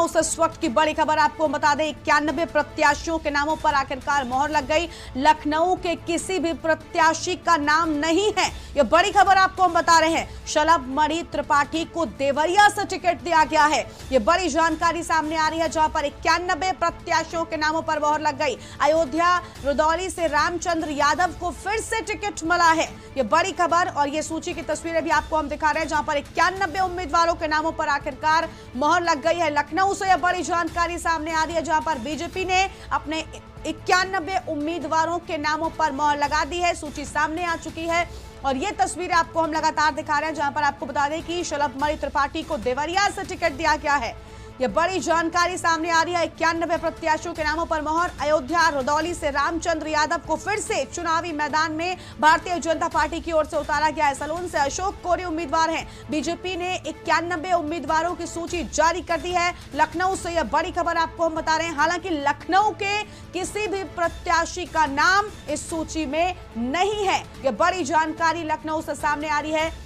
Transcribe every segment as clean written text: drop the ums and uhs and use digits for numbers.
लखनऊ से इस वक्त की बड़ी खबर आपको बता दें, 91 प्रत्याशियों के नामों पर आखिरकार मोहर लग गई। लखनऊ के किसी भी प्रत्याशी का नाम नहीं है, यह बड़ी खबर आपको हम बता रहे हैं। शलभ मणि त्रिपाठी को देवरिया से टिकट दिया गया है, यह बड़ी जानकारी सामने आ रही है, जहां पर 91 प्रत्याशियों के नामों पर मोहर लग गई। अयोध्या रुदौली से रामचंद्र यादव को फिर से टिकट मिला है, यह बड़ी खबर। और ये सूची की तस्वीरें भी आपको हम दिखा रहे हैं, जहां पर 91 उम्मीदवारों के नामों पर आखिरकार मोहर लग गई है। लखनऊ से यह बड़ी जानकारी सामने आ रही है, जहां पर बीजेपी ने अपने 91 उम्मीदवारों के नामों पर मोहर लगा दी है। सूची सामने आ चुकी है और ये तस्वीरें आपको हम लगातार दिखा रहे हैं, जहां पर आपको बता दें कि शलभ मणि त्रिपाठी को देवरिया से टिकट दिया गया है। यह बड़ी जानकारी सामने आ रही है, 91 प्रत्याशियों के नामों पर मोहर। अयोध्या रुदौली से रामचंद्र यादव को फिर से चुनावी मैदान में भारतीय जनता पार्टी की ओर से उतारा गया है। सलोन से अशोक कोरे उम्मीदवार हैं। बीजेपी ने 91 उम्मीदवारों की सूची जारी कर दी है। लखनऊ से यह बड़ी खबर आपको हम बता रहे हैं। हालांकि लखनऊ के किसी भी प्रत्याशी का नाम इस सूची में नहीं है, यह बड़ी जानकारी लखनऊ से सामने आ रही है।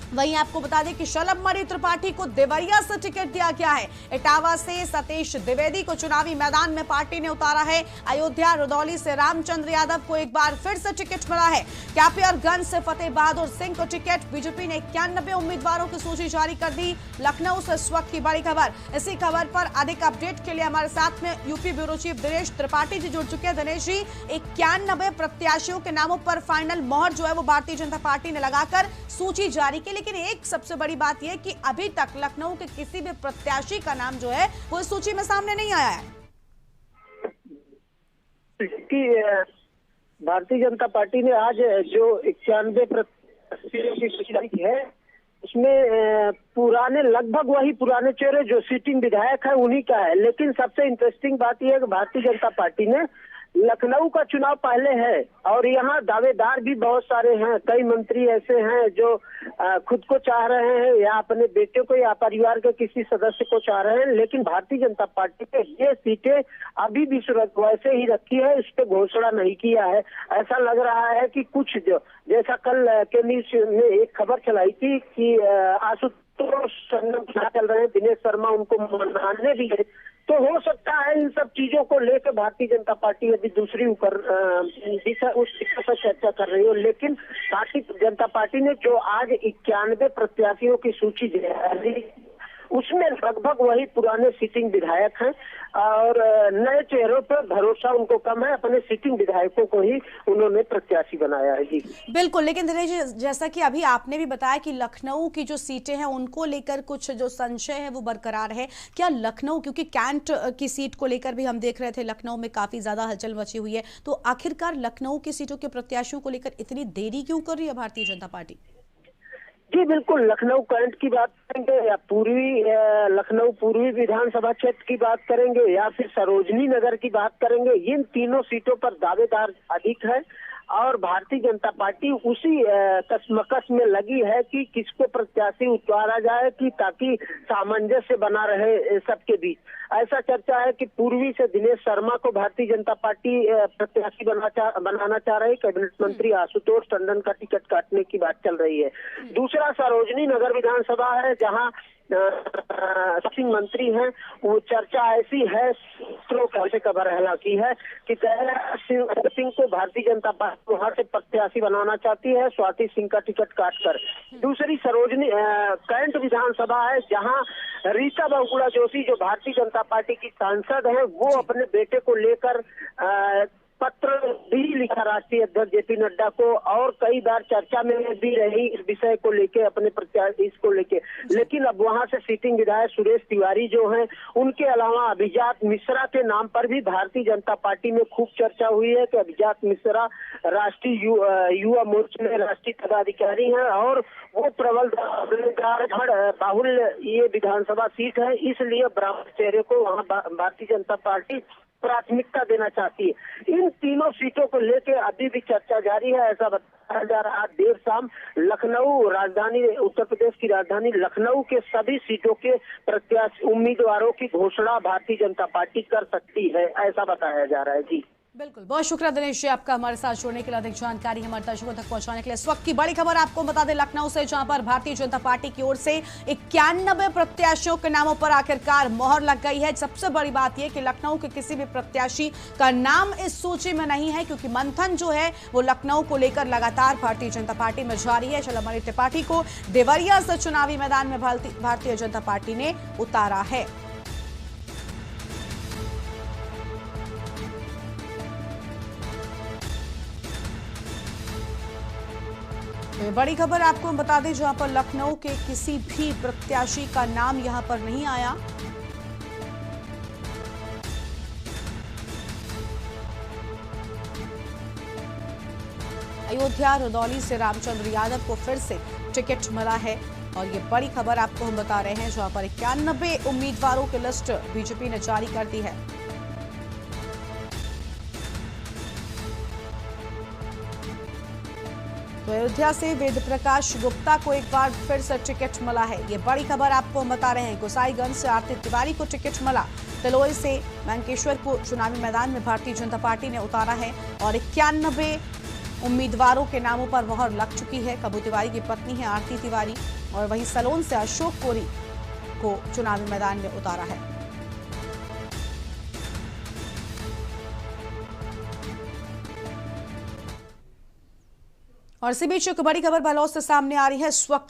वहीं आपको बता दें कि शलभ मणि त्रिपाठी को देवरिया से टिकट दिया गया है। इटावा से सतीश द्विवेदी को चुनावी मैदान में पार्टी ने उतारा है। अयोध्या रुदौली से रामचंद्र यादव को एक बार फिर से टिकट मिला है। कैपियरगंज से फतेह बहादुर सिंह को टिकट। बीजेपी ने 91 उम्मीदवारों की सूची जारी कर दी। लखनऊ से इस वक्त की बड़ी खबर। इसी खबर पर अधिक अपडेट के लिए हमारे साथ में UP bureau chief Dinesh Tripathi ji जुड़ चुके हैं। दिनेश जी, 91 प्रत्याशियों के नामों पर फाइनल मोहर जो है वो भारतीय जनता पार्टी ने लगाकर सूची जारी की, लेकिन एक सबसे बड़ी बात यह कि अभी तक लखनऊ के किसी भी प्रत्याशी का नाम जो है वो इस सूची में सामने नहीं आया है। कि भारतीय जनता पार्टी ने आज जो 91 प्रत्याशियों की सूची जारी की है, उसमें पुराने लगभग वही पुराने चेहरे जो सिटिंग विधायक है उन्हीं का है। लेकिन सबसे इंटरेस्टिंग बात यह है कि भारतीय जनता पार्टी ने लखनऊ का चुनाव पहले है और यहाँ दावेदार भी बहुत सारे हैं। कई मंत्री ऐसे हैं जो खुद को चाह रहे हैं या अपने बेटे को या परिवार के किसी सदस्य को चाह रहे हैं, लेकिन भारतीय जनता पार्टी ने ये सीटें अभी भी वैसे ही रखी है, इस पे घोषणा नहीं किया है। ऐसा लग रहा है कि कुछ जो जैसा कल के न्यूज में एक खबर चलाई थी कि आशुतोष चल रहे हैं, दिनेश शर्मा उनको मनाने भी है, तो हो सकता है इन सब चीजों को लेकर भारतीय जनता पार्टी यदि दूसरी ऊपर उस दिशा पर चर्चा कर रही हो। लेकिन भारतीय जनता पार्टी ने जो आज 91 प्रत्याशियों की सूची जारी, उसमें लगभग वही पुराने सिटिंग विधायक हैं और नए चेहरों पर भरोसा उनको कम है। अपने सिटिंग विधायकों को ही उन्होंने प्रत्याशी बनाया है। जी बिल्कुल, लेकिन दिनेश जी, जैसा कि अभी आपने भी बताया कि लखनऊ की जो सीटें हैं उनको लेकर कुछ जो संशय है वो बरकरार है। क्या लखनऊ, क्योंकि कैंट की सीट को लेकर भी हम देख रहे थे लखनऊ में काफी ज्यादा हलचल मची हुई है, तो आखिरकार लखनऊ की सीटों के प्रत्याशियों को लेकर इतनी देरी क्यों कर रही है भारतीय जनता पार्टी? जी बिल्कुल, लखनऊ कैंट की बात करेंगे या पूर्वी लखनऊ पूर्वी विधानसभा क्षेत्र की बात करेंगे या फिर सरोजनी नगर की बात करेंगे, इन तीनों सीटों पर दावेदार अधिक है और भारतीय जनता पार्टी उसी कशमकश में लगी है कि किसको प्रत्याशी उतारा जाए कि ताकि सामंजस्य बना रहे सबके बीच। ऐसा चर्चा है कि पूर्वी से दिनेश शर्मा को भारतीय जनता पार्टी प्रत्याशी बनाना चाह रही। कैबिनेट मंत्री आशुतोष टंडन का टिकट काटने की बात चल रही है। दूसरा सरोजनी नगर विधानसभा है, जहां सिंह मंत्री हैं। वो चर्चा ऐसी है, से खबर की है कि सिंह को भारतीय जनता पार्टी वहां से प्रत्याशी बनाना चाहती है, स्वाति सिंह का टिकट काटकर। दूसरी सरोजनी कैंट विधानसभा है, जहां रीता बहुगुणा जोशी जो भारतीय जनता पार्टी की सांसद है, वो अपने बेटे को लेकर पत्र भी लिखा राष्ट्रीय अध्यक्ष जेपी नड्डा को और कई बार चर्चा में भी रही इस विषय को लेके, अपने प्रत्याशी इसको लेके। लेकिन अब वहां से सिटिंग विधायक सुरेश तिवारी जो हैं, उनके अलावा अभिजात मिश्रा के नाम पर भी भारतीय जनता पार्टी में खूब चर्चा हुई है कि अभिजात मिश्रा राष्ट्रीय युवा मोर्चा में राष्ट्रीय पदाधिकारी हैं और वो प्रबल बाहुल्य ये विधानसभा सीट है, इसलिए ब्राह्मण चेहरे को वहाँ भारतीय जनता पार्टी प्राथमिकता देना चाहती है। इन तीनों सीटों को लेकर अभी भी चर्चा जारी है। ऐसा बताया जा रहा है देर शाम लखनऊ राजधानी, उत्तर प्रदेश की राजधानी लखनऊ के सभी सीटों के प्रत्याशी उम्मीदवारों की घोषणा भारतीय जनता पार्टी कर सकती है, ऐसा बताया जा रहा है। जी बिल्कुल, बहुत शुक्रिया दिनेश जी आपका हमारे साथ जुड़ने के लिए, अधिक जानकारी हमारे दर्शकों तक पहुंचाने के लिए। इस वक्त की बड़ी खबर आपको बता दें लखनऊ से, जहां पर भारतीय जनता पार्टी की ओर से 91 प्रत्याशियों के नामों पर आखिरकार मोहर लग गई है। सबसे बड़ी बात यह कि लखनऊ के किसी भी प्रत्याशी का नाम इस सूची में नहीं है, क्योंकि मंथन जो है वो लखनऊ को लेकर लगातार भारतीय जनता पार्टी में जारी है। शलभ त्रिपाठी को देवरिया से चुनावी मैदान में भारतीय जनता पार्टी ने उतारा है। बड़ी खबर आपको हम बता दें, जहां पर लखनऊ के किसी भी प्रत्याशी का नाम यहां पर नहीं आया। अयोध्या रुदौली से रामचंद्र यादव को फिर से टिकट मिला है, और ये बड़ी खबर आपको हम बता रहे हैं, जहां पर 91 उम्मीदवारों की लिस्ट बीजेपी ने जारी कर दी है। तो अयोध्या से वेद प्रकाश गुप्ता को एक बार फिर से टिकट मिला है। ये बड़ी खबर आपको हम बता रहे हैं। गोसाईगंज से आरती तिवारी को टिकट मिला। तलोई से वेंकेश्वर को चुनावी मैदान में भारतीय जनता पार्टी ने उतारा है, और 91 उम्मीदवारों के नामों पर मोहर लग चुकी है। कबू तिवारी की पत्नी है आरती तिवारी, और वहीं सलोन से अशोक कोरी को चुनावी मैदान में उतारा है। और इसी बीच एक बड़ी खबर बलौर से सामने आ रही है इस वक्त।